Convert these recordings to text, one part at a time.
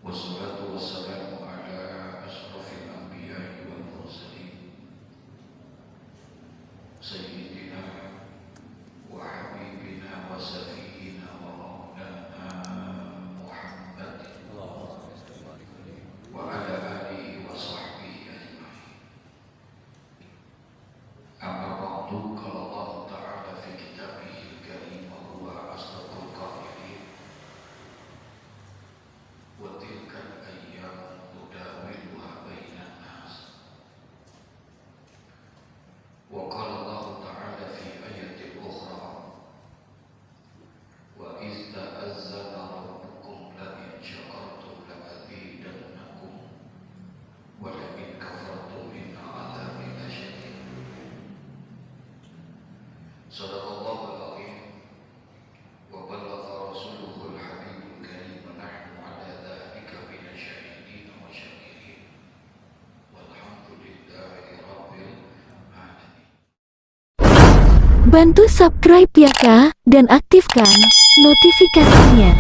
Wassalatu wassalamu ala ashrafil anbiya'i wal mursalin Sayyidina wa habibina wa safiyina wa maulana Muhammad wa ala alihi wa sahbihi ajma'in. Amma ba'du, qala Allah Ta'ala fi kitabihil karim wa huwa asdaqul qa'ilin. Wa tilkal ayyam nudawiluha bainan nas. Wa qala Allah Ta'ala fi ayatin ukhra, wa iz ta'azzana rabbukum la in syakartum la azidannakum wa la in kafartum inna 'adzabi lasyadid. Sadaqallahul azim wa ballagha rasuluhul habibul karim wa nahnu 'ala dzalika minasy syahidin wa syakirin walhamdulillahi rabbil alamin. Bantu subscribe ya Kak, dan aktifkan notifikasinya.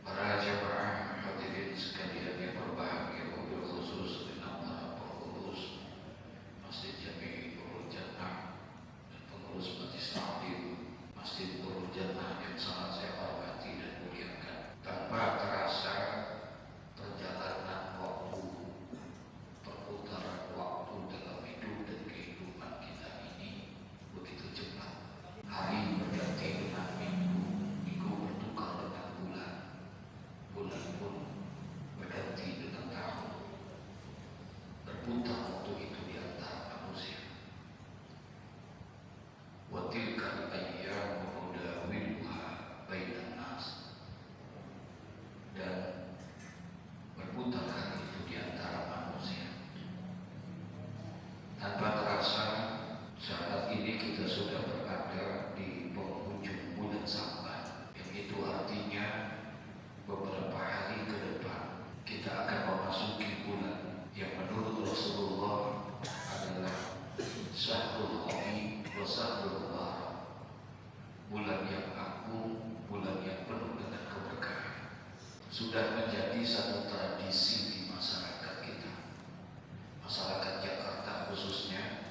Para jamaah hadirin sekalian yang berbahagia, wabil khusus dengan para pengurus Masjid Jami' Nurul Jannah dan pengurus Majlis Ta'lim Masjid Nurul Jannah yang sangat saya hormati dan muliakan. Tanpa terasa perjalanan waktu, perputaran waktu dalam hidup dan kehidupan kita ini begitu cepat. Hari berganti dengan minggu, minggu bertukar dengan bulan, bulan pun berganti dengan tahun. Berputar waktu itu di antara manusia. Wa tilkal ayyamu nudawiluha bainan nas. Dan berputar hari itu di antara manusia. Tanpa terasa, saat ini kita sudah berada di penghujung bulan Sya'ban, yang itu artinya beberapa hari ke depan kita akan memasuki bulan yang menurut Rasulullah adalah Syahrul Khair wa Syahrul Mubarak, bulan yang agung, bulan yang penuh dengan keberkahan. Sudah menjadi satu tradisi di masyarakat kita, masyarakat Jakarta khususnya.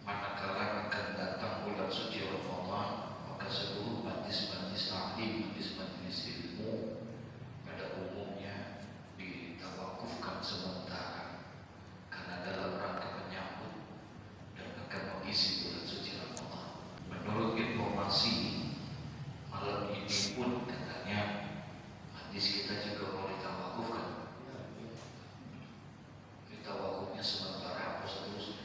Manakala akan datang bulan suci Ramadan, maka seluruh majlis-majlis ta'lim, majlis-majlis ilmu pada umumnya ditawakufkan sementara karena dalam rangka menyambut dan akan mengisi bulan suci Ramadan. Menurut informasi malam ini pun katanya majlis kita juga mau ditawakufkan. Ditawakufnya sementara apa seterusnya?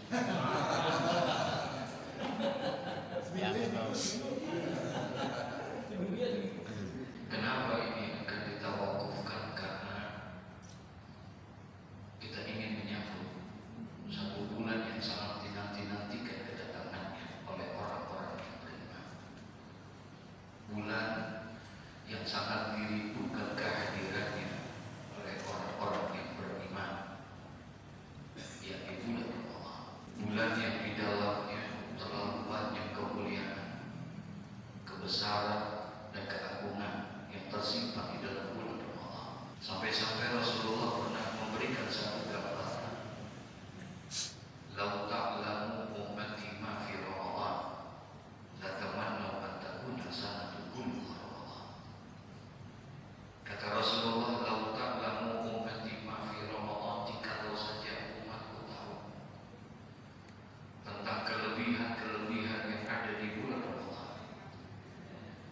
Kenapa ini akan ditawakufkan? Karena kita ingin menyambut satu bulan yang sangat dinanti-nantikan kedatangannya oleh orang-orang yang beriman. Bulan yang sangat dirindukan kehadirannya oleh orang-orang yang beriman, yakni bulan Ramadan. Bulan yang di dalamnya terlalu banyak kemuliaan, kebesaran dan keagungan yang tersimpan di dalam bulan Ramadan. Sampai-sampai Rasulullah pernah memberikan satu gambaran. Lau ta'lamu ummati ma fi Ramadan, la tamannaw an takuna sanatun kulluha Ramadan. Kata Rasulullah, lau ta'lamu ummati ma fi Ramadan, jikalau saja umatku tahu tentang kelebihan-kelebihan yang ada di bulan Ramadan,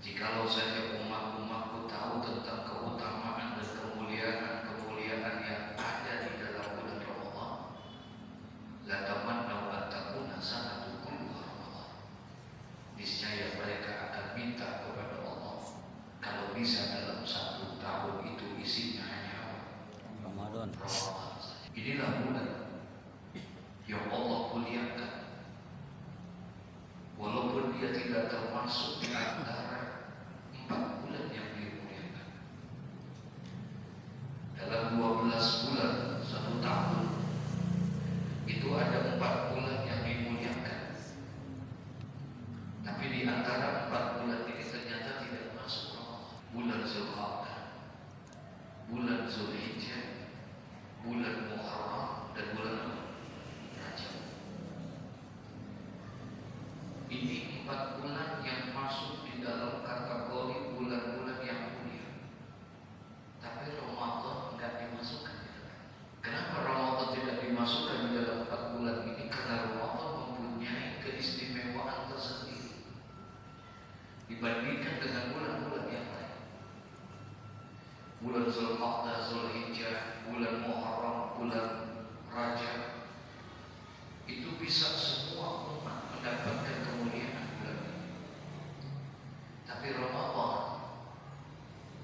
jikalau saja umat-umatku tahu tentang keutamaan dan kemuliaan-kemuliaan yang ada di dalam bulan Ramadan, la tamannaw an takuna sanatun kulluha Ramadan. Niscaya mereka akan minta kepada Allah kalau bisa dalam satu tahun itu isinya hanya Ramadan saja. Inilah bulan yang Allah muliakan, walaupun dia tidak termasuk di antara 4 bulan yang dimuliakan. Dalam 12 bulan satu tahun itu ada 4 bulan yang dimuliakan, tapi di antara 4 bulan ini ternyata tidak masuk bulan Zulqa'dah. Zulqa'dah, Zulhijjah, bulan Muharram, bulan Rajab, itu bisa semua umat mendapatkan kemuliaan bulan ini. Tapi Ramadan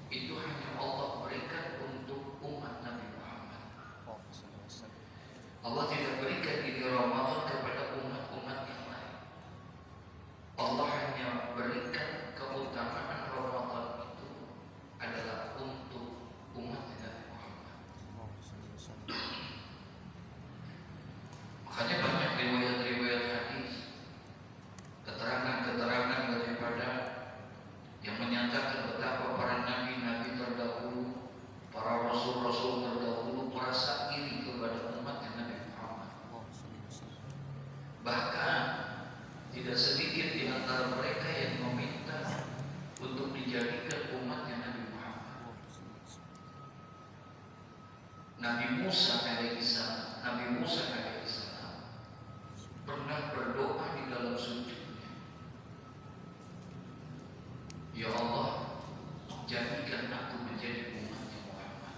itu hanya Allah berikan untuk umat Nabi Muhammad. Allah tidak berikan ini Ramadan kepada umat-umat yang lain. Allah hanya berikan keutamaan Ramadan itu adalah untuk umat Nabi Muhammad. Makanya banyak riwayat-riwayat hadis, keterangan-keterangan daripada yang menyatakan betapa para nabi-nabi terdahulu, para rasul-rasul terdahulu merasa iri kepada umat Nabi Muhammad. Bahkan tidak sedikit di antara mereka yang meminta untuk dijadikan umatnya Nabi Muhammad. Nabi Musa alaihissalam pernah berdoa di dalam sujudnya, ya Allah, jadikan aku menjadi umatnya Muhammad.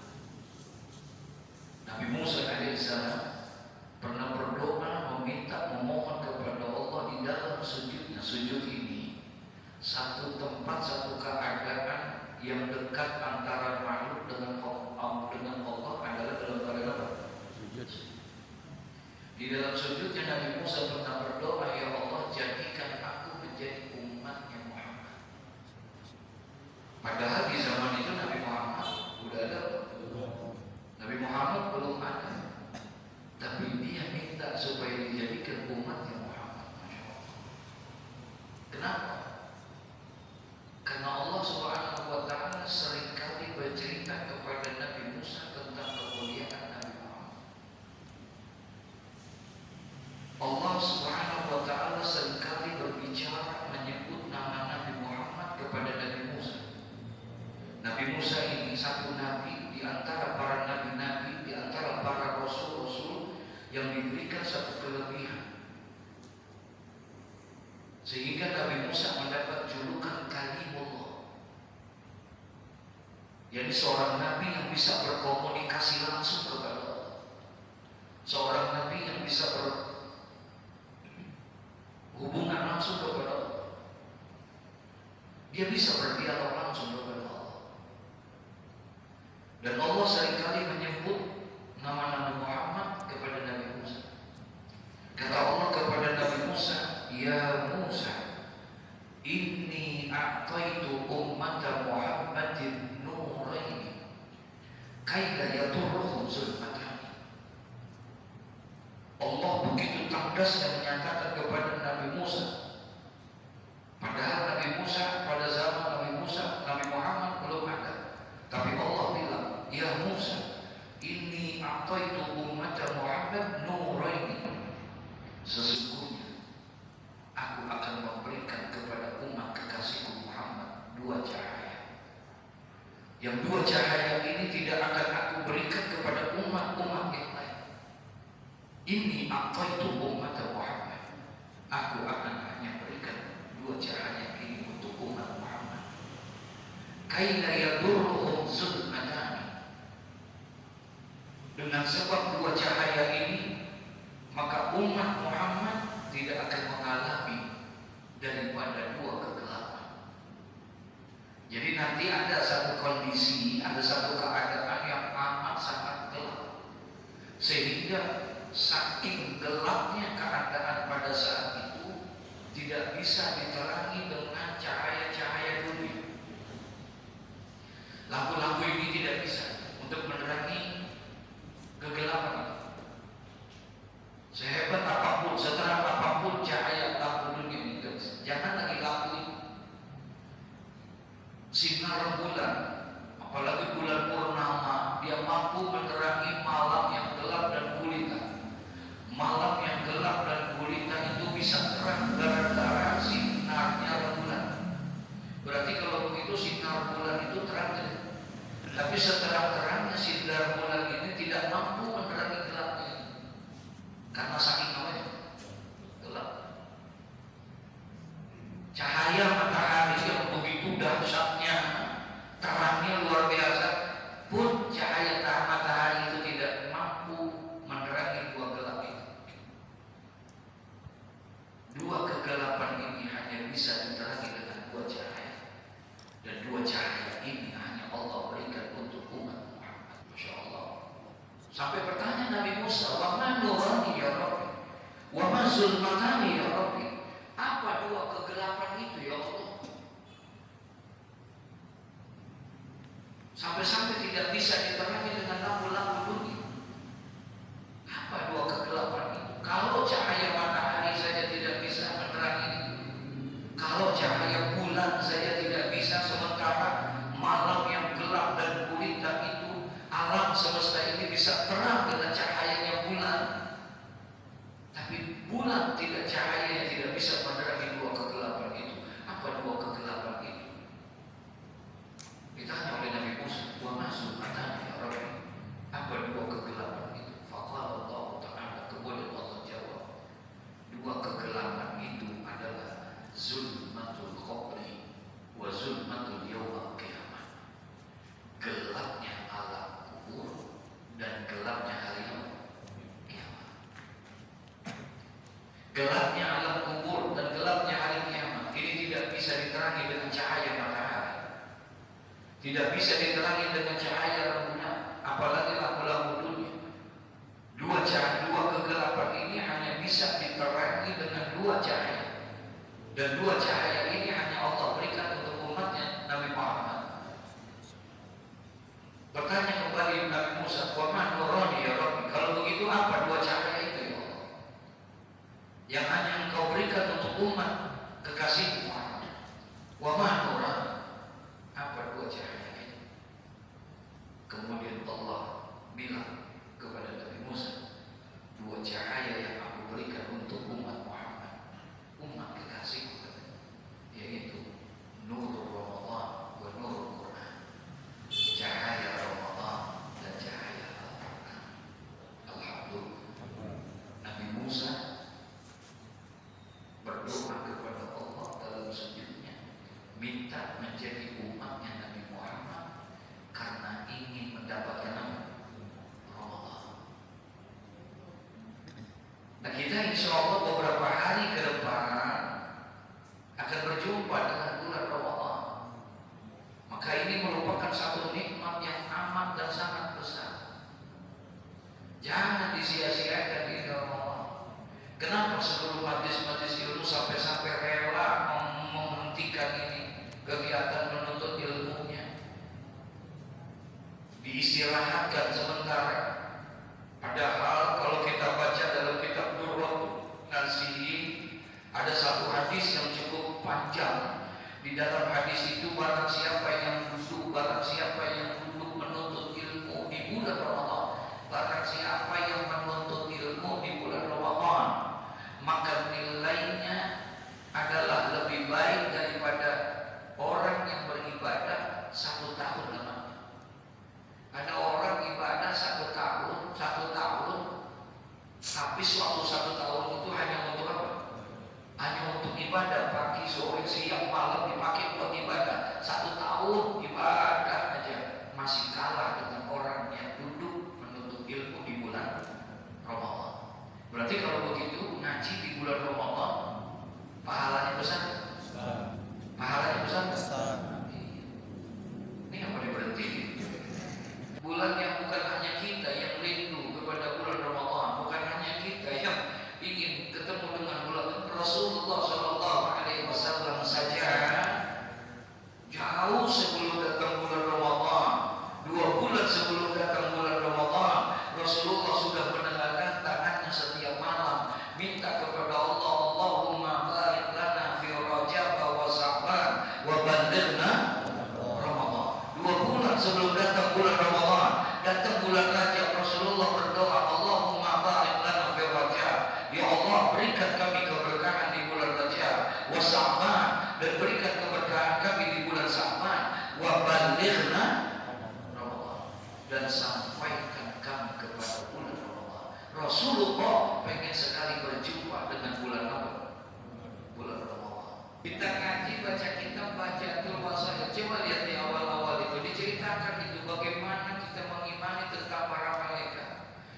Nabi Musa alaihissalam pernah berdoa memohon kepada Allah di dalam sujudnya. Sujud ini satu tempat, satu keadaan yang dekat antara makhluk dengan Allah adalah dalam keadaan apa? Sujud. Di dalam sujudnya Nabi Musa pernah berdoa, ya Allah, jadikan aku menjadi umatnya Muhammad. Padahal di zaman itu Nabi Muhammad udah ada, Nabi Muhammad belum ada, tapi dia minta supaya dijadikan umatnya Muhammad. Masya Allah. Kenapa? Karena Allah Subhanahu wa Ta'ala seringkali bercerita kepada Nabi Musa tentang kemuliaan Nabi Muhammad. Allah Subhanahu wa Ta'ala seringkali berbicara menyebut nama Nabi Muhammad kepada Nabi Musa. Nabi Musa ini satu nabi di antara para nabi-nabi, di antara para rasul-rasul yang diberikan satu kelebihan, sehingga Nabi Musa mendapat julukan Kalimullah, yakni seorang nabi yang bisa berkomunikasi langsung kepada Allah, seorang nabi yang bisa berhubungan langsung kepada Allah, dia bisa berdialog langsung kepada Allah. Dan Allah seringkali menyebut nama Nabi Muhammad kepada Nabi Musa. Kata Allah kepada Nabi Musa, ya Musa, inni a'taitu ummata Muhammadin nuraini kaida yadurruhum zulmatani. Allah begitu tegas dan menyatakan kepada Nabi Musa, padahal Nabi Musa pada zaman Nabi Muhammad belum ada, tapi Allah bilang, ya Musa, inni a'taitu ummata Muhammad nuraini, sesungguhnya aku akan memberikan kepada umat kekasihku Muhammad dua cahaya. Yang dua cahaya ini tidak akan aku berikan kepada umat-umat yang lain. Ini a'taitu ummata Muhammad, aku akan hanya berikan dua cahaya ini untuk umat Muhammad. Kaila yadurruhum zulmatani, dengan sebab dua cahaya ini maka umat Muhammad tidak akan mengalami daripada dua kegelapan. Jadi nanti ada satu kondisi, ada satu keadaan yang amat sangat gelap, sehingga saking gelapnya keadaan pada saat itu tidak bisa diterangi dengan cahaya-cahaya dunia. Lampu-lampu ini tidak bisa untuk menerangi kegelapan itu. Sehebat apapun, seterang apapun cahaya lampu dunia ini, jangan lagi lampu ini. Sinar bulan, apalagi bulan purnama, dia mampu menerangi malam yang gelap dan gulita. Malam yang gelap dan gulita itu bisa terang gara-gara sinarnya bulan. Berarti kalau begitu sinar bulan itu terang. Tapi seterang-terangnya sinar bulan ini tidak mampu menerangi gelapnya ini, karena saking namanya gelap. Cahaya matahari yang begitu dahsyatnya, terangnya luar biasa, pun Sampai bertanya Nabi Musa, wa ma nurani ya Rabbi, wa ma zulmatani ya Rabbi. Apa dua kegelapan itu ya Allah? Sampai-sampai tidak bisa diterangi dengan lampu-lampu dunia. Apa dua kegelapan itu? Kalau cahaya matahari saja tidak bisa menerangi itu, kalau cahaya bulan saja tidak bisa, sementara malam yang gelap dan gulita itu, alam semesta ini bisa terang dengan cahayanya bulan. Tapi bulan tidak, cahayanya tidak bisa menerangi dua kegelapan itu. Apa dua kegelapan itu? Ditanya oleh Nabi Musa, wa masuk matanya ya Rabbi, apa dua kegelapan itu? Faqala Allah Ta'ala, kemudian Allah jawab, dua kegelapan itu adalah zulmatul qabri wa zulmatul yawmal qiyamah. Gelapnya alam kubur dan gelapnya hari kiamat. Gelapnya alam kubur dan gelapnya hari kiamat ini tidak bisa diterangi dengan cahaya matahari, tidak bisa diterangi dengan cahaya rembulan, apalagi lampu-lampu dunia. Dua kegelapan ini hanya bisa diterangi dengan dua cahaya, dan dua cahaya ini hanya Allah berikan untuk umatnya Nabi Muhammad. Bertanya kembali Nabi Musa, wa ma nurani ya Rabbi, kalau begitu apa dua cahaya itu ya Allah yang hanya Engkau berikan untuk umat kekasih Muhammad? Wa ma nurani, apa dua cahaya itu? Kemudian Allah bilang kepada Nabi Musa, dua cahaya yang aku berikan untuk umat Muhammad, umat kekasihku, yaitu nurul Ramadan wa nurul Quran, cahaya Ramadan dan cahaya Al-Quran. Alhamdulillah, Nabi Musa berdoa kepada Allah dalam sujudnya, minta menjadi umatnya Nabi Muhammad karena ingin mendapatkan Ramadan. Nah, kita insya Allah beberapa hari ke depan akan berjumpa dengan bulan Ramadan. Maka ini merupakan satu nikmat yang amat dan sangat besar. Jangan disia-siakan di Ramadan. Kenapa sebelum majlis-majlis ilmu sampai rela menghentikan ini kegiatan menuntut ilmunya, diistirahatkan sementara? Padahal kalau kita baca dalam kitab Durratul Nasihin, ada satu hadis yang cukup panjang. Di dalam hadis itu, barang siapa yang duduk menuntut ilmu di bulan Ramadan, barang siapa yang menuntut ilmu di bulan Ramadan, maka nilainya adalah lebih baik daripada orang yang beribadah 1 tahun lamanya. Ada orang ibadah 1 tahun, habis waktu 1 tahun itu hanya untuk apa? Hanya untuk ibadah, pagi, sore, siang, malam dipakai buat ibadah. 1 tahun ibadah aja masih kalah dengan orang yang duduk menuntut ilmu di bulan Ramadan. Berarti kalau begitu ngaji di bulan Ramadan pahalanya besar. Pahalanya besar. Ini yang paling berhenti. Bulan yang bukan hanya kita yang rindu kepada bulan Ramadan, bukan hanya kita yang ingin ketemu dengan bulan Rasulullah SAW saja. Jauh sebelum datang bulan Ramadan, 2 bulan sebelum datang bulan Ramadan, Rasulullah sudah menengadahkan tangannya setiap malam, minta kepada Allah, Allahumma barik lana fi Rajab wa Sya'ban wa ballighna Ramadan. 2 bulan sebelum datang bulan Ramadan, datang bulan Rajab, Rasulullah berdoa, Allahumma barik lana fi Rajab, ya Allah berikan kami keberkahan di bulan Rajab, wa Sya'ban, dan berikan keberkahan kami di bulan Sya'ban, wa ballighna Ramadan, dan sampaikan kami kepada bulan Ramadan. Rasulullah pengen sekali berjumpa dengan bulan apa? Bulan Ramadan. Kita ngaji, baca kitab, baca Al-Wasail. Coba lihat di awal-awal itu diceritakan itu bagaimana kita mengimani tentang para malaikat.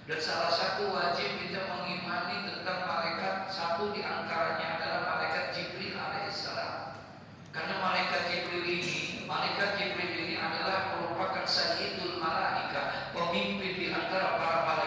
Dan salah satu wajib kita mengimani tentang malaikat, satu di antaranya adalah malaikat Jibril alaihissalam. Karena malaikat Jibril ini adalah merupakan sayyidul malaika, pemimpin di antara para malaikat.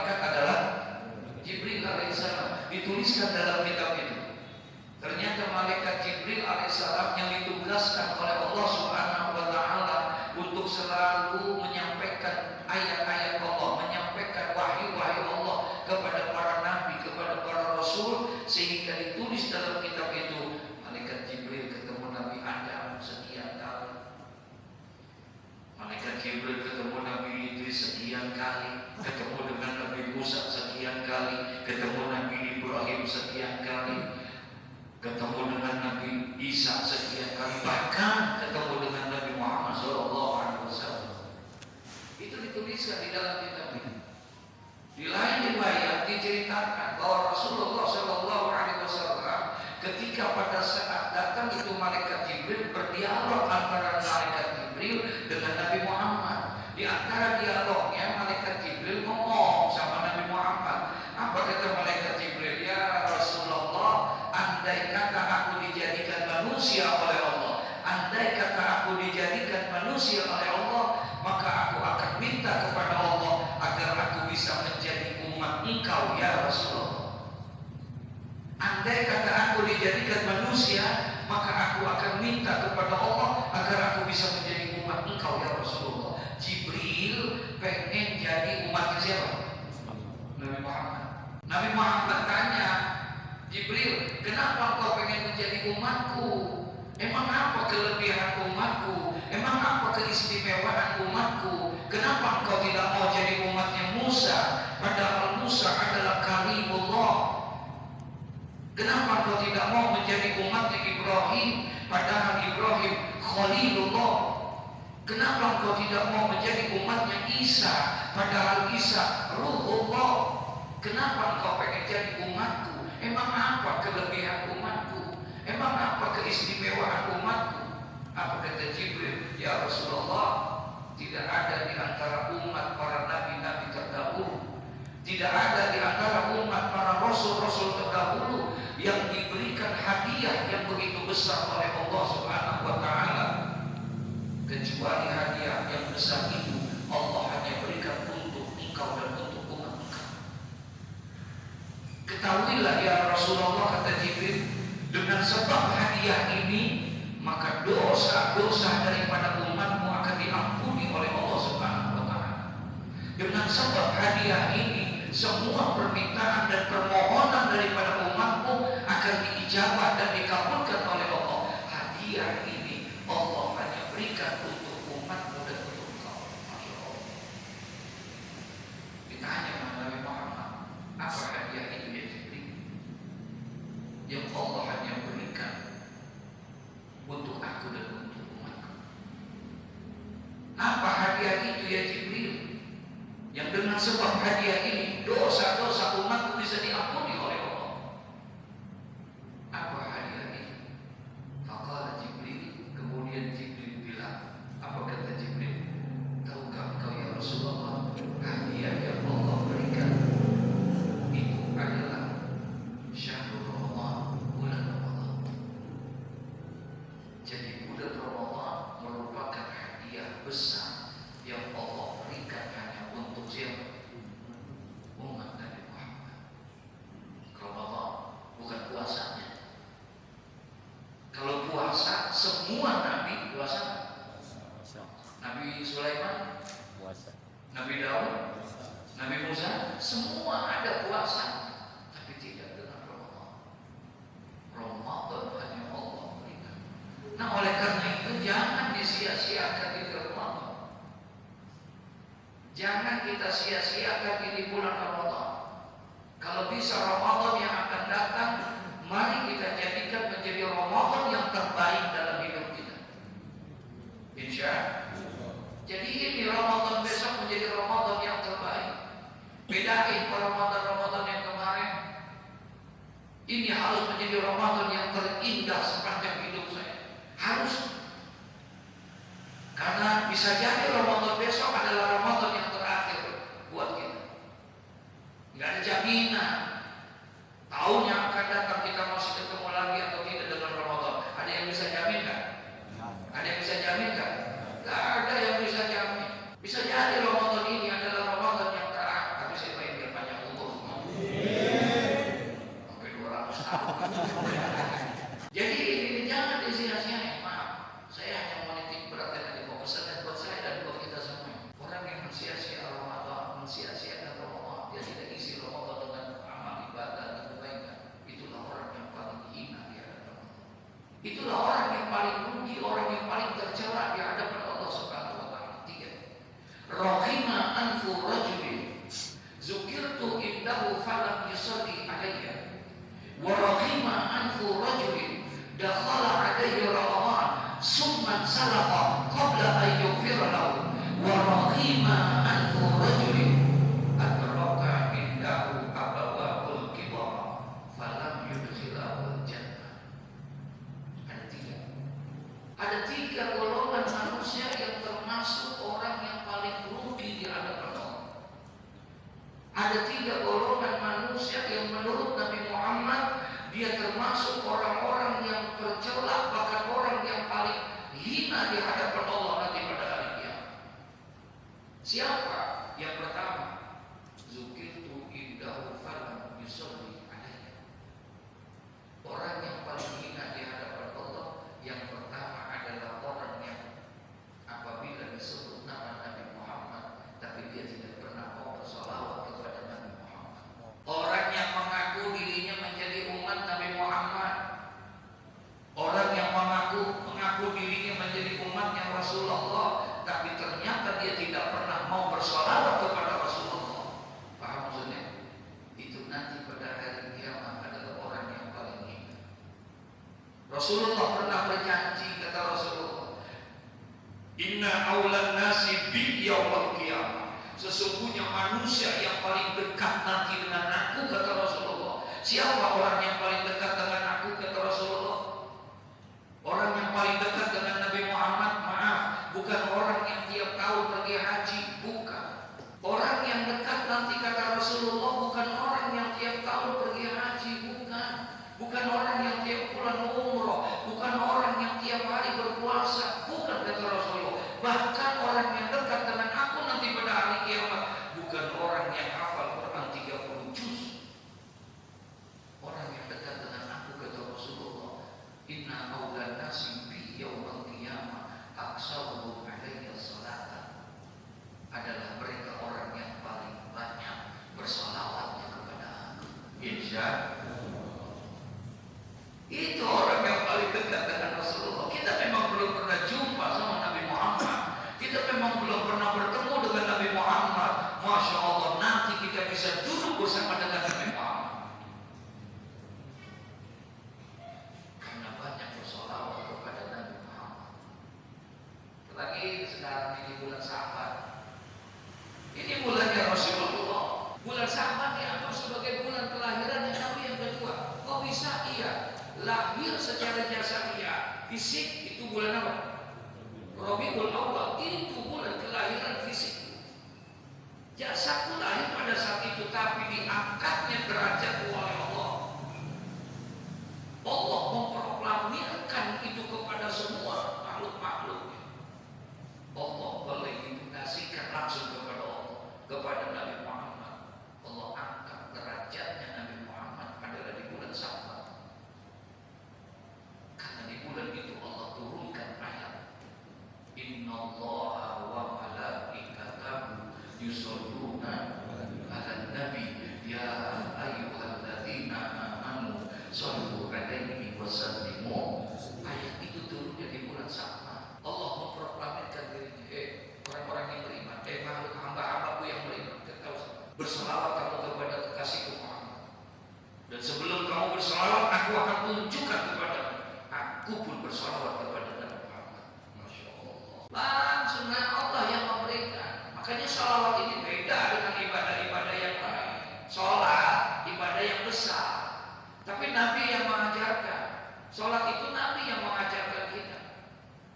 pada saat datang itu malaikat Jibril berdialog antara malaikat Jibril dengan Nabi Muhammad. Di antara dialognya malaikat Jibril ngomong sama Nabi Muhammad. Apa kata malaikat Jibril? Ya Rasulullah, andai kata aku dijadikan manusia oleh Allah, andai kata aku dijadikan manusia oleh Allah, maka aku akan minta kepada Allah agar aku bisa menjadi umat engkau ya Rasulullah. Andai kata aku dijadikan manusia, maka aku akan minta kepada Allah agar aku bisa menjadi umat engkau ya Rasulullah. Jibril pengen jadi umat siapa? Nabi Muhammad. Nabi Muhammad tanya Jibril, kenapa engkau pengen menjadi umatku? Emang apa kelebihan umatku? Emang apa keistimewaan umatku? Kenapa engkau tidak mau jadi umatnya Musa? Padahal Musa adalah kalimullah. Kenapa engkau tidak mau menjadi umatnya Ibrahim? Padahal Ibrahim khalilullah. Kenapa engkau tidak mau menjadi umatnya Isa? Padahal Isa ruhullah. Kenapa engkau pengen jadi umatku? Emang apa kelebihan umatku? Emang apa keistimewaan umatku? Apa kata Jibril? Ya Rasulullah, tidak ada di antara umat para nabi-nabi terdahulu, tidak ada di antara umat para rasul-rasul terdahulu yang diberikan hadiah yang begitu besar oleh Allah Subhanahu wa taala, kecuali hadiah yang besar itu Allah hanya berikan untuk engkau dan untuk umat engkau. Ketahuilah ya Rasulullah, kata Jibril, dengan sebab hadiah ini maka dosa-dosa daripada umatmu akan diampuni oleh Allah Subhanahu wa taala. Dengan sebab hadiah ini semua permintaan dan permohonan daripada umatmu akan diijabah dan dikabulkan oleh Allah. Hadiah ini Allah hanya berikan untuk umatmu dan untuk kau. Masya Allah. Ditanya Nabi Muhammad, apa hadiah itu ya Jibril? Yang Allah hanya berikan untuk aku dan untuk umatku. Apa hadiah itu ya Jibril? Yang dengan sebab hadiah ini dosa-dosa umatku bisa diampuni oleh Allah. Apa hadiah itu? Faqala Jibril, kemudian Jibril bilang, apa kata Jibril? Tahukah engkau ya Rasulullah, hadiah yang Allah berikan itu adalah syahrul Ramadan, bulan Ramadan. Jadi bulan Ramadan merupakan hadiah besar yang Allah berikan hanya untuk siapa? Umat Nabi Muhammad. Ramadan bukan puasanya. Kalau puasa, semua Nabi puasa. Nabi Sulaiman puasa, Nabi Daud, Nabi Musa, semua ada puasa, tapi tidak dengan Ramadan. Ramadan hanya Allah berikan. Nah, oleh karena itu jangan disia-siakan di Ramadan. Jangan kita sia-siakan di bulan Ramadan. Kalau bisa Ramadan yang akan datang, mari kita jadikan menjadi Ramadan yang terbaik dalam hidup kita. Insya Allah. Jadi ini Ramadan besok menjadi Ramadan yang terbaik. Bedain Ramadan yang kemarin. Ini harus menjadi Ramadan yang terindah sepanjang hidup saya. Harus. Karena bisa jadi Ramadan besok adalah Ramadan yang terakhir buat kita. Nggak ada jaminan tahun yang akan datang kita masih ketemu lagi atau tidak dengan Ramadan. Ada yang bisa jamin nggak? Ada yang bisa jamin nggak? Nggak ada yang bisa jamin. Bisa jadi Ramadan ini adalah Ramadan yang terakhir. Tapi saya pengen biar banyak umur. Sampai 200 tahun. Jadi ini jangan disia-siain. Maaf, saya hanya mau nitik beratkan dari pesan buat saya dan buat kita semua. Orang yang mensia-sia Ramadan, mensia-siakan Ramadan, dia tidak isi Ramadan dengan amal ibadah dan kebaikan. Itulah orang yang paling hina di hadapan tiga golongan manusia yang menurut Nabi Muhammad dia termasuk orang-orang yang tercela, bahkan orang yang paling hina di hadapan Allah nanti pada hari kiamat. Siapa? Yang pertama, zukirtu indahu falam yusalli alaihi. Orang yang paling hina di hadapan Allah yang pertama adalah orang yang apabila disebut nama Nabi Muhammad tapi dia tidak pernah mau bersalawat kepada Nabi Muhammad. Orang yang mengaku dirinya menjadi umat Nabi Muhammad, orang yang mengaku dirinya menjadi umatnya Rasulullah, tapi ternyata dia tidak pernah mau bersalawat kepada Rasulullah. Paham maksudnya? Itu nanti pada hari kiamat adalah orang yang paling hina. Rasulullah pernah berjanji, kata Rasulullah, inna awlan nasi bi yaumil qiyamah. Sesungguhnya manusia yang paling dekat nanti dengan aku, kata Rasulullah. Siapa orang yang paling dekat dengan aku, kata Rasulullah? Orang yang paling dekat dengan Nabi Muhammad, maaf, bukan orang yang tiap tahun pergi haji, bukan. Orang yang dekat nanti, kata Rasulullah, bukan orang yang tiap tahun pergi haji, bukan. Bukan orang yang tiap bulan umroh, bukan orang yang tiap hari berpuasa, bukan, kata Rasulullah. Bahkan orang yang dekat dengan aku nanti pada hari kiamat bukan orang yang hafal Quran 30 juz. Orang yang dekat dengan aku, kata Rasulullah, inna awlan nasi bi yaumil qiyamah aksaruhum alayya salatan, adalah mereka orang yang paling banyak bersalawatnya kepada aku. Insya itu orang yang paling dekat dengan Rasulullah. Kita memang belum pernah jumpa sama Nabi Muhammad. Kita memang belum pernah bertemu dengan Nabi Muhammad. Masya Allah, nanti kita bisa duduk bersama dengan Nabi Muhammad. Karena banyak bersolawat kepada Nabi Muhammad. Lagi sekarang ini bulan Sa'ban. Ini bulannya Rasulullah. Bulan Sa'ban dianggap sebagai bulan kelahiran Nabi yang kedua. Kok bisa? Iya. Lahir secara jasadiah, fisik itu bulan apa? Rabiul Awal, itu bulan kelahiran fisik. Jasadku lahir pada saat itu, tapi diangkatnya derajat oleh Allah. Allah memproklamirkan itu kepada semua makhluk-makhluknya. Allah boleh dikasihkan langsung kepada Allah, kepada Nabi Muhammad. Allah angkat derajatnya Nabi Muhammad adalah di bulan Sa'ban. Karena di bulan itu Allah turunkan ayat, innallaha wa malaikatahu yusholluna 'alan nabi ya ayyuhalladzina amanu shollu 'alaihi wa sallimu. Ayat itu turunnya di bulan Sa'ban. Allah memproklamirkan dirinya, orang-orang yang beriman, makhluk hamba-hambaku yang beriman, berselawat kamu kepada kekasihku Muhammad. Dan sebelum kamu berselawat, aku akan tunjukkan kepadamu, aku pun bersalawat kepada Nabi Muhammad. Masya Allah. Langsung Allah yang memberikan. Makanya salawat ini beda dengan ibadah-ibadah yang lain. Salat ibadah yang besar, tapi Nabi yang mengajarkan. Salat itu Nabi yang mengajarkan kita.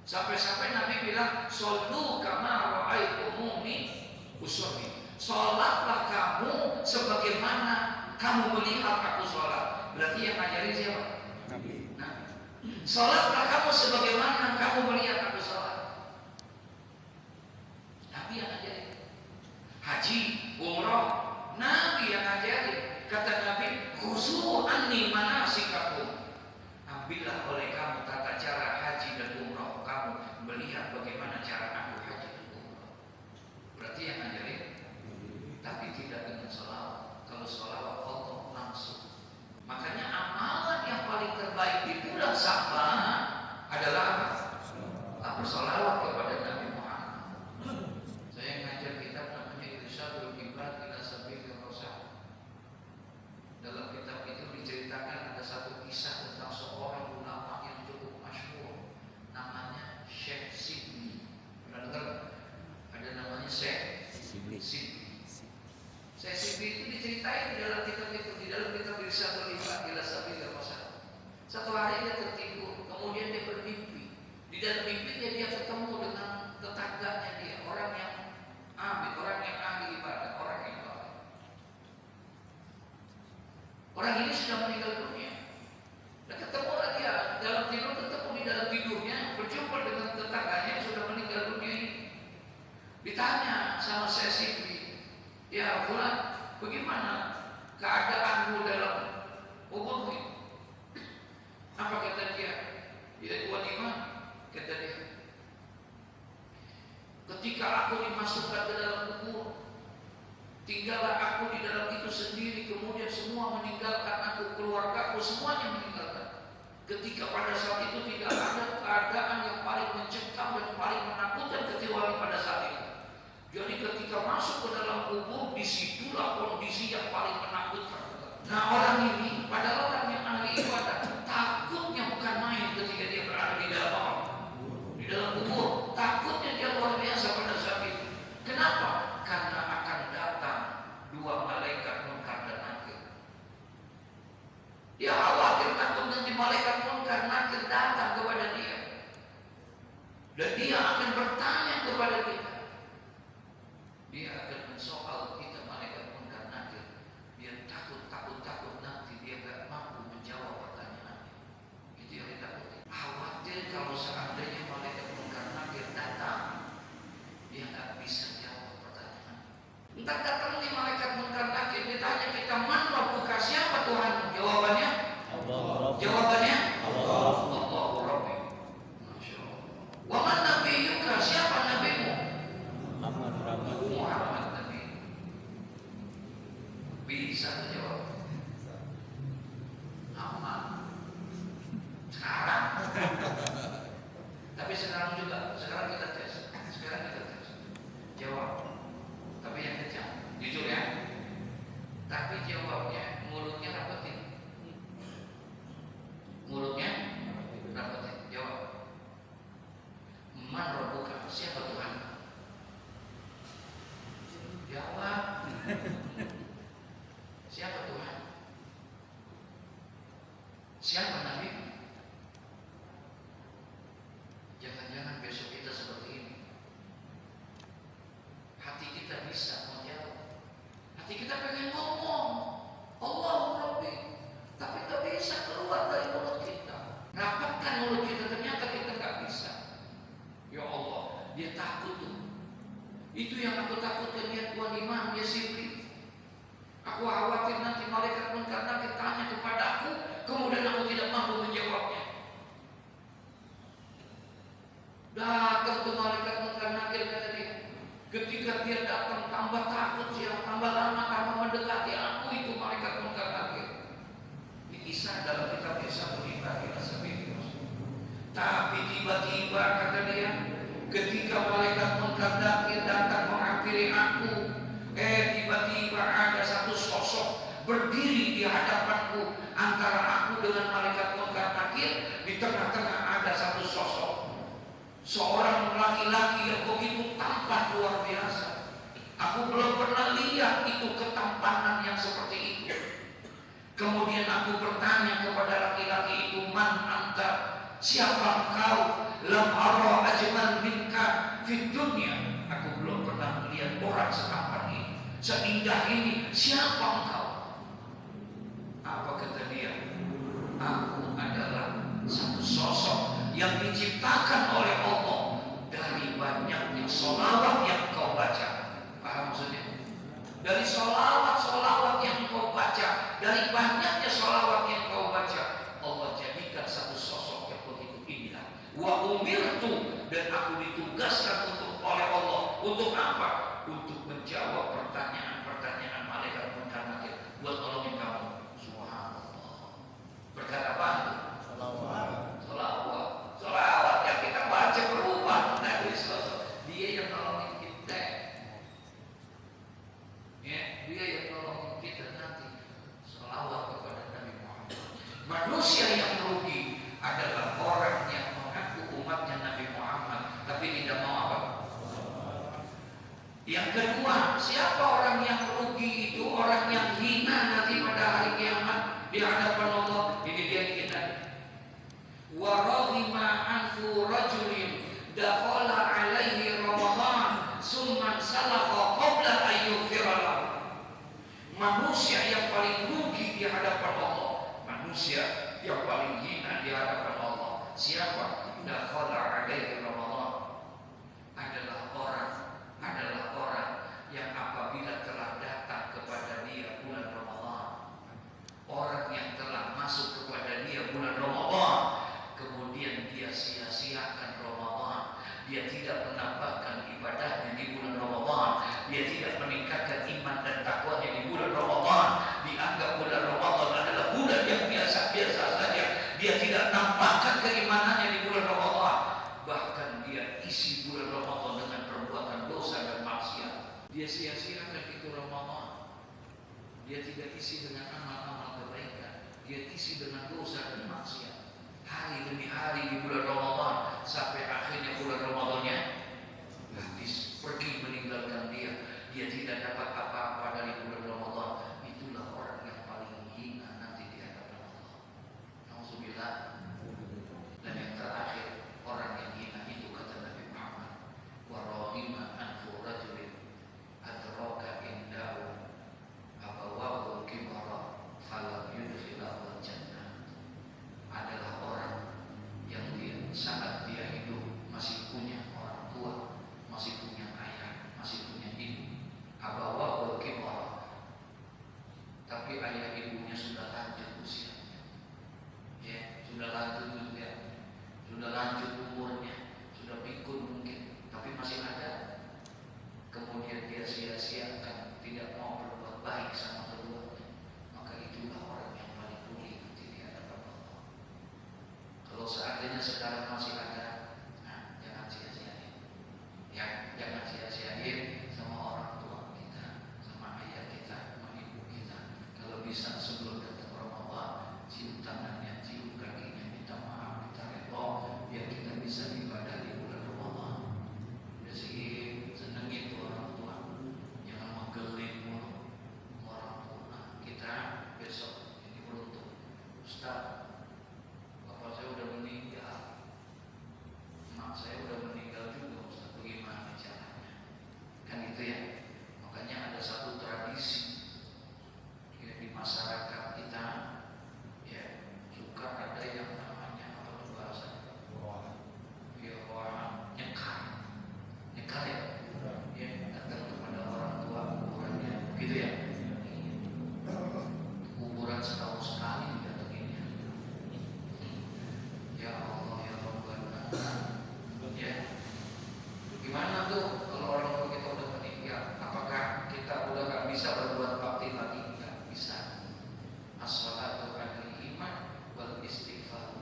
Sampai-sampai Nabi bilang, "Shollu kama ra'aitumuni usolli." Salatlah kamu sebagaimana kamu melihat aku salat. Berarti yang ngajarin siapa? Nabi. Salatlah kamu sebagaimana kamu melihat aku salat. Nabi yang ngajarin. Haji, umrah, Nabi yang ngajarin. Kata Nabi, khusu anni manasikakum. Ambillah oleh kamu tata cara haji dan umrah. Kamu melihat bagaimana cara aku haji dan umrah. Berarti yang ngajarin. Tapi tidak dengan salawat. Kalau salawat Allah langsung. Makanya amalan yang paling terbaik di bulan Sa'ban adalah apa? Bersalawat kepada Nabi Muhammad. Saya ngajar kitab namanya Irsyadul Ibad ila Sabilir Rasyad. Dalam kitab itu diceritakan ada satu kisah tentang seorang ulama Ya fulan, bagaimana keadaanmu dalam kuburmu? Apa kata dia? Ya Tuhan Imam, kata dia, ketika aku dimasukkan ke dalam kubur, tinggallah aku di dalam itu sendiri, kemudian semua meninggalkan aku, keluargaku semuanya meninggalkan. Ketika pada saat itu tidak ada keadaan yang paling mencekam dan paling menakutkan kecuali pada saat itu. Jadi ketika masuk ke dalam kubur, disitulah kondisi yang paling menakutkan. Nah orang ini, padahal orang yang ahli ibadah, takutnya bukan main ketika dia berada di dalam apa? Di dalam kubur. Takutnya dia luar biasa pada saat itu. Kenapa? Karena akan datang dua malaikat munkar dan nakir. Dia khawatir takut nanti malaikat munkar nakir datang kepada dia, dan dia akan bertanya kepada kita. Dia akan mensoal kita, malaikat munkar nakir. Dia takut nanti dia gak mampu menjawab pertanyaan. Itu yang ditakuti. Khawatir kalau seandainya malaikat munkar nakir datang, dia gak bisa jawab pertanyaan. Entar datang nih malaikat munkar nakir, ditanya kita, man rabbuka, siapa Tuhanmu? Jawabannya Jawabannya Allahu Rabbi. Masya Allah. Wa man nabiyyuka, siapa nabimu? Muhammad Nabi. Bisa jawab. Aman. Sekarang. Tapi sekarang juga, sekarang kita tes. Jawab. Tapi yang kecil, jujur ya. Tapi jawabnya mulutnya rapetin. Jawab. Man rabbuka, siapa Tuhan? Jawab. Siapa Tuhan? Siapa Nabi? Jangan-jangan besok kita seperti ini. Hati kita bisa menjawab. Hati kita pengen ngomong Allahu Rabbi, tapi gak bisa keluar dari mulut kita. Rapatkan mulut kita, ternyata kita gak bisa. Ya Allah, dia takut tuh. Itu yang aku takutkan, ya Tuhan Imam, ya Sibli. Aku khawatir nanti malaikat munkar nakir tanya kepada aku, kemudian aku tidak mampu menjawabnya. Datang tuh malaikat munkar nakir, kata dia. Ketika dia datang, tambah takut dia, tambah lama, tambah mendekati aku, itu malaikat munkar nakir. Ini kisah dalam kitab Kisah Pribadi Nasabi. Tapi tiba-tiba, kata dia, ketika malaikat munkar nakir datang menghampiri aku, tiba-tiba ada satu sosok berdiri di hadapanku. Antara aku dengan malaikat munkar nakir, di tengah-tengah ada satu sosok, seorang laki-laki yang begitu tampan luar biasa. Aku belum pernah lihat itu ketampanan yang seperti itu. Kemudian aku bertanya kepada laki-laki itu, man anta, siapa engkau? Lam ara ajmal minka fid dunya. Aku belum pernah melihat orang setampan ini, seindah ini. Siapa engkau? Apa kata dia? Aku adalah satu sosok yang diciptakan oleh Allah dari banyaknya sholawat yang kau baca. Paham maksudnya? Dari sholawat yang kau baca, dari banyaknya sholawat yang kau baca, Allah jadikan satu sosok yang begitu indah. Wa umirtu, dan aku ditugaskan oleh Allah untuk apa? Untuk menjawab pertanyaan-pertanyaan malaikat munkar nakir, buat nolongin kamu. Subhanallah. Berkata apa itu? Salawat yang kita baca berubah. Nabi sosok dia yang nolongin kita. Ya, dia yang nolongin kita nanti. Salawat kepada Nabi Muhammad. Manusia yang rugi adalah orang yang mengaku umatnya Nabi Muhammad tapi tidak mau apa? Yang kedua, siapa orang yang rugi itu? Orang yang hina nanti pada hari kiamat di hadapan Allah. Ini dia kita. Wa raghima anfu rajulin dakhala alaihi Ramadan summan salakha qabla ayyughfira lahu. Manusia yang paling rugi di hadapan Allah, manusia yang paling hina di hadapan Allah. Siapa? Dakhala alaihi Ramadan adalah orang yang apabila telah datang Dia sia-siakan itu Ramadan. Dia tidak isi dengan amal-amal kebaikan. Dia isi dengan dosa dan maksiat. Hari demi hari di bulan Ramadan, sampai akhirnya bulan Ramadannya habis, pergi meninggalkan dia. Dia tidak dapat apa-apa dari bulan Ramadan. Itulah orang yang paling hina nanti di hadapan Allah. Nauzubillah. Dan yang terakhir, orang yang hina itu kata Nabi Muhammad, wa rahima anfu rajulin adraka indahu abawahu kibara falam yudkhilahu jannah. Adalah orang yang saat dia hidup masih punya orang tua, masih punya ayah, masih punya ibu. Abawahu kibara, tapi ayah ibunya sudah lanjut usianya, ya sudah lanjut usia, sudah lanjut umurnya, sudah pikun mungkin, tapi masih ada. Kemudian dia sia-siakan, tidak mau berbuat baik sama keduanya, maka itulah orang yang paling rugi nanti di hadapan Allah. Kalau seandainya sekarang masih ada, nah, jangan sia-siain, ya jangan sia-siain sama orang tua kita, sama ayah kita, sama ibu kita. Kalau bisa sebelum datang Ramadan, cium tangannya, cium kakinya, minta maaf, minta redha, biar kita bisa ibadah di bulan Ramadan. Udah sih, senengin tuh orang tua, jangan menggelim mulu orang tua. Kita besok ini beruntung, Ustaz, bapak saya udah meninggal, mak saya udah meninggal juga, Ustaz, bagaimana caranya? Kan itu ya. Makanya ada satu tradisi ya, di masyarakat kita, ya suka ada yang namanya apa tuh bahasa? Ya, orang nyekar ya, ya datang kepada orang tua kuburannya, gitu ya. Kuburan setahun sekali didatanginnya. Ya Allah ya Rabbana. Ya, gimana tuh kalau orang tua kita udah meninggal? Apakah kita udah gak bisa berbuat bakti lagi? Gak bisa. As-salatu alal iman wal istighfar.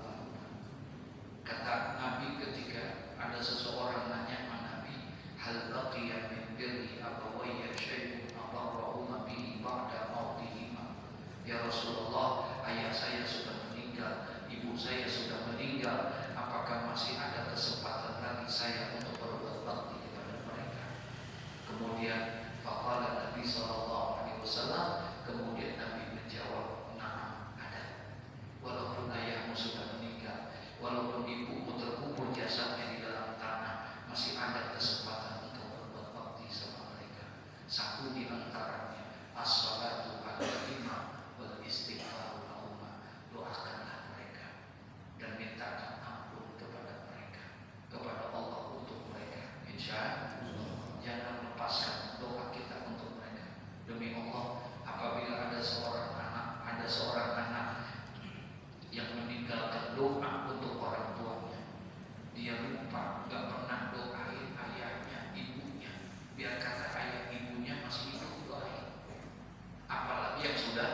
Kata Nabi ketika ada seseorang nanya sama Nabi, hal baqiya min birri abawayya syai'un adarrahuma bihi ba'da mautihima. Ya Rasulullah, ayah saya sudah meninggal, ibu saya sudah meninggal, apakah masih ada kesempatan lagi saya untuk berbuat bakti kepada mereka? Kemudian faqala Nabi SAW, kemudian Nabi menjawab, na'am, ada. Walaupun ayahmu sudah meninggal, walaupun ibumu terkubur jasadnya di dalam tanah, masih ada kesempatan untuk berbuat bakti sama mereka. Satu di antaranya, as-salatu al-imam wal istighfaru lahuma. Doakanlah mereka dan mintakan ampun kepada mereka, kepada Allah untuk mereka. Insya Allah, jangan lepaskan doa kita untuk mereka. Demi Allah, apabila ada seorang anak yang meninggalkan doa untuk orang tuanya, dia lupa, gak pernah doain ayahnya, ibunya. Biar kata ayah ibunya masih hidup doain, apalagi yang sudah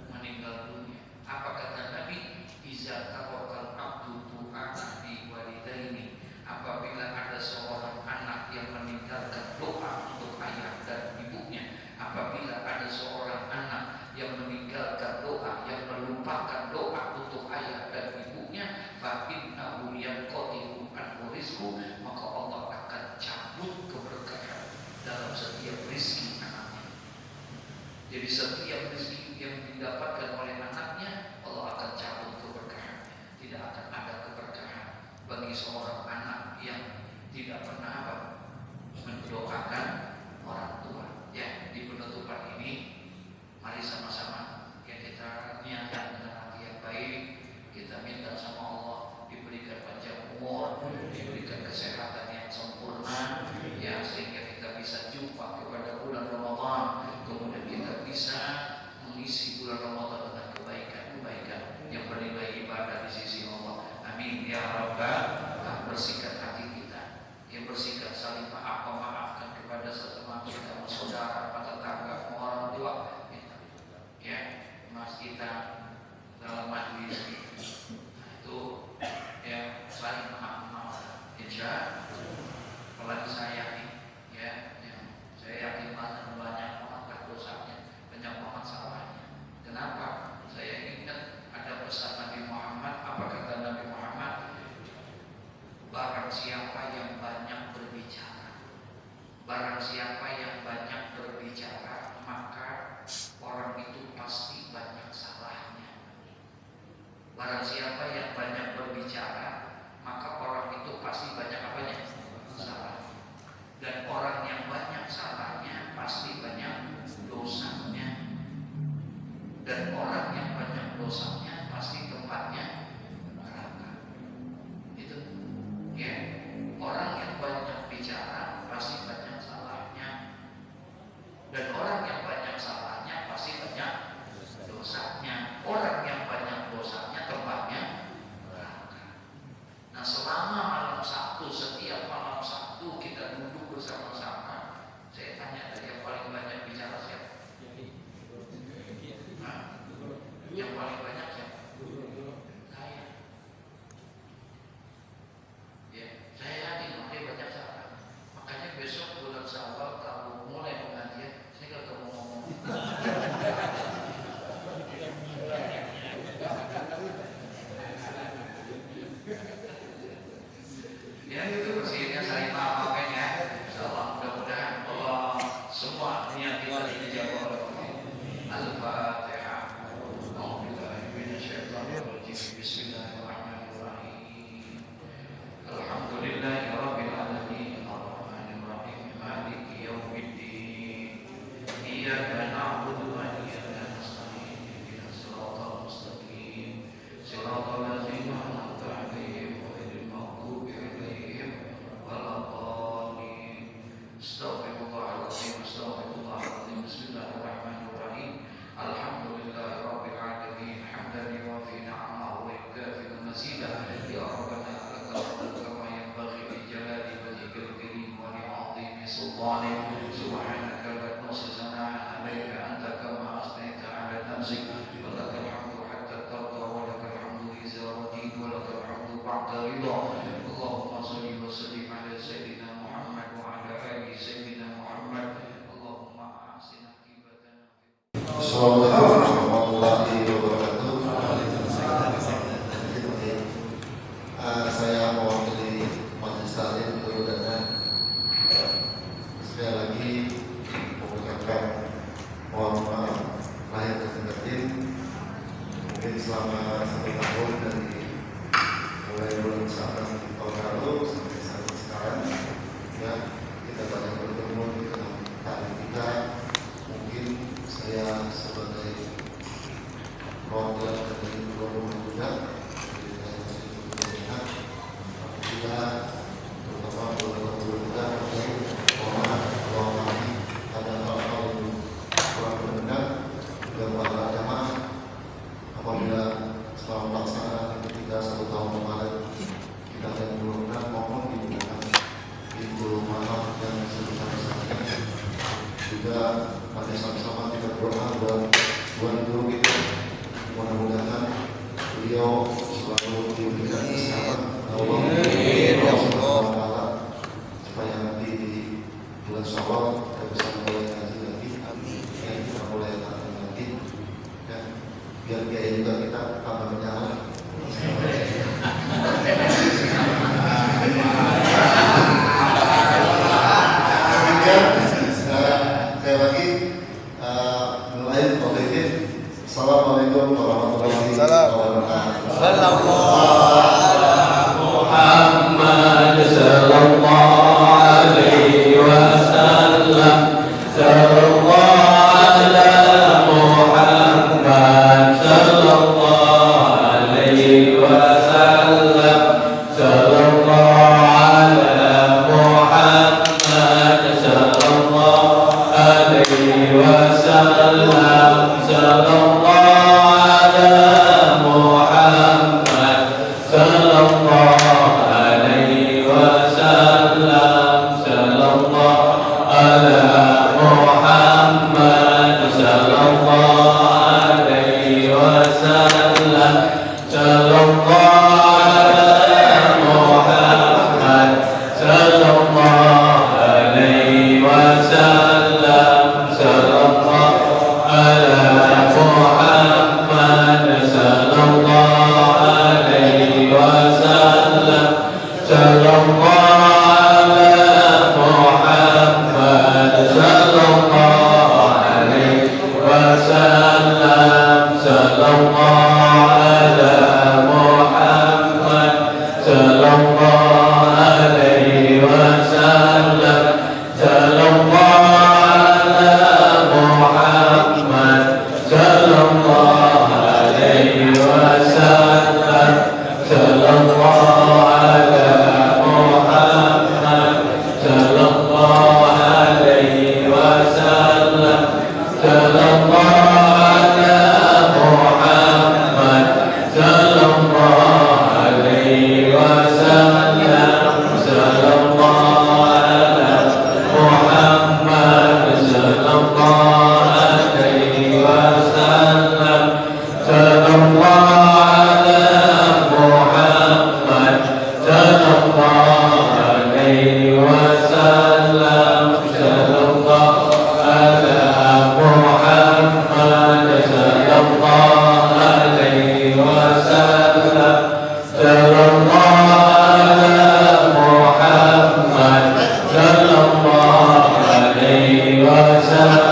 meninggal dunia. Apa kata Nabi? Iza tawakal abdu tu'ana bi walidaini. Apabila ada seorang anak yang meninggalkan doa untuk ayah dan ibunya, apabila ada seorang anak yang meninggalkan doa, yang melupakan doa untuk ayah dan ibunya, fa innahu yanqati'u anhu rizqu, maka Allah akan cabut keberkahan dalam setiap rezeki anaknya. Jadi setiap rezeki yang didapatkan oleh anaknya, Allah akan cabut keberkahannya. Tidak akan ada keberkahan bagi seorang anak yang tidak pernah mendoakan orang tua. Ya, di penutupan ini, mari sama-sama ya kita niatkan dengan hati yang baik. Kita minta sama Allah diberikan panjang umur, diberikan kesehatan yang sempurna, ya sehingga kita bisa jumpa kepada bulan Ramadan, kemudian kita bisa Barang siapa yang banyak berbicara, maka orang itu pasti banyak salahnya. Barang siapa yang banyak berbicara, maka orang itu pasti banyak apanya? Salah. Dan orang yang banyak salahnya pasti banyak dosanya. Dan orang yang banyak dosanya pasti tempatnya neraka. Itu ya. Orang yang banyak bicara pasti banyak salahnya. Dan orang yang banyak salahnya pasti banyak dosanya. Orang yang banyak dosanya tempatnya neraka. Nah, selama malam Sabtu, setiap malam Sabtu kita duduk bersama-sama, saya tanya tadi yang paling banyak bicara siapa? Nah, yang paling banyak siapa? Saya. Ya, saya yakin makanya banyak salah. Makanya besok bulan Syawal kalau mulai pengajian, saya nggak mau ngomong. Ya itu persisnya saya maafkan ya. Insyaallah mudah-mudahan Allah semua niat kita dijawab oleh Allah. Al-Fatihah. A'udzubillahi minasyaitonir rajim. Bismillahirrahmanirrahim. Alhamdulillahirabbil alamin. Arrahmanir rahim. Maliki yaumiddin. Iyyaka na'budu wa iyyaka nasta'in. Ihdinas siratal mustaqim. Siratal ladzina an'amta 'alaihim ghairil maghdubi 'alaihim waladdallin. Astaghfirullahaladzim. Astaghfirullahaladzim. Bismillahirrahmanirrahim. Alhamdulillahirabbil alamin. Hamdan yuwafi ni'amahu wa yukafi'u mazidah. Ya Rabbana lakal hamdu kama yanbaghi li jalali wajhikal karim wa li'azimi sultanik. Subhanaka la nuhsi sana'an 'alaika anta kama asnaita 'ala nafsik. Wa lakal hamdu hatta tarda wa lakal hamdu idza radita wa lakal hamdu ba'da ridha. Allahumma shalli wa sallim 'ala sayyidina Muhammad wa 'ala ali sayyidina Muhammad. Allahumma ahsin aqibatana. Assalamualaikum warahmatullahi wabarakatuh. Saya mewakili majelis taklim Keluarga sekali lagi mengucapkan mohon maaf lahir dan batin. Mungkin selama 1 tahun dari mulai bulan Syawal tahun lalu sampai saat sekarang, ya kita banyak bertemu di dalam taklim kita. Mungkin saya sebagai perwakilan dari dua rumah muda kita terutama beberapa muda mohon kami ada hal-hal yang kurang berkenan dan para jamaah apabila selama pelaksanaan ketika 1 tahun kemarin kita ada yang berkenan mohon digunakan pintu maaf yang sebesar-besarnya. Juga mari sama-sama kita berdoa buat Tuhan Guru kita, mudah-mudahan beliau selalu diberikan kesehatan Allah, supaya nanti di bulan Syawal kita bisa mulai ngaji lagi, yang kita mulai latihan lagi, dan biar biaya juga kita tambah berjalan. Saya lagi mulai positif. Assalamualaikum warahmatullahi wabarakatuh. Muhammad sallallahu alaihi wasallam. Sallallahu ala Muhammad sallallahu alaihi wasallam. Sallallahu ala Muhammad sallallahu alaihi wasallam. Sallallahu ala Muhammad sallallahu alaihi wasallam. Sallallahu ala Muhammad sallallahu alaihi wasallam. Sallallahu ala Muhammad sallallahu alaihi wasallam. Sallallahu ala Muhammad sallallahu alaihi wasallam. Sallallahu ala Muhammad وسلم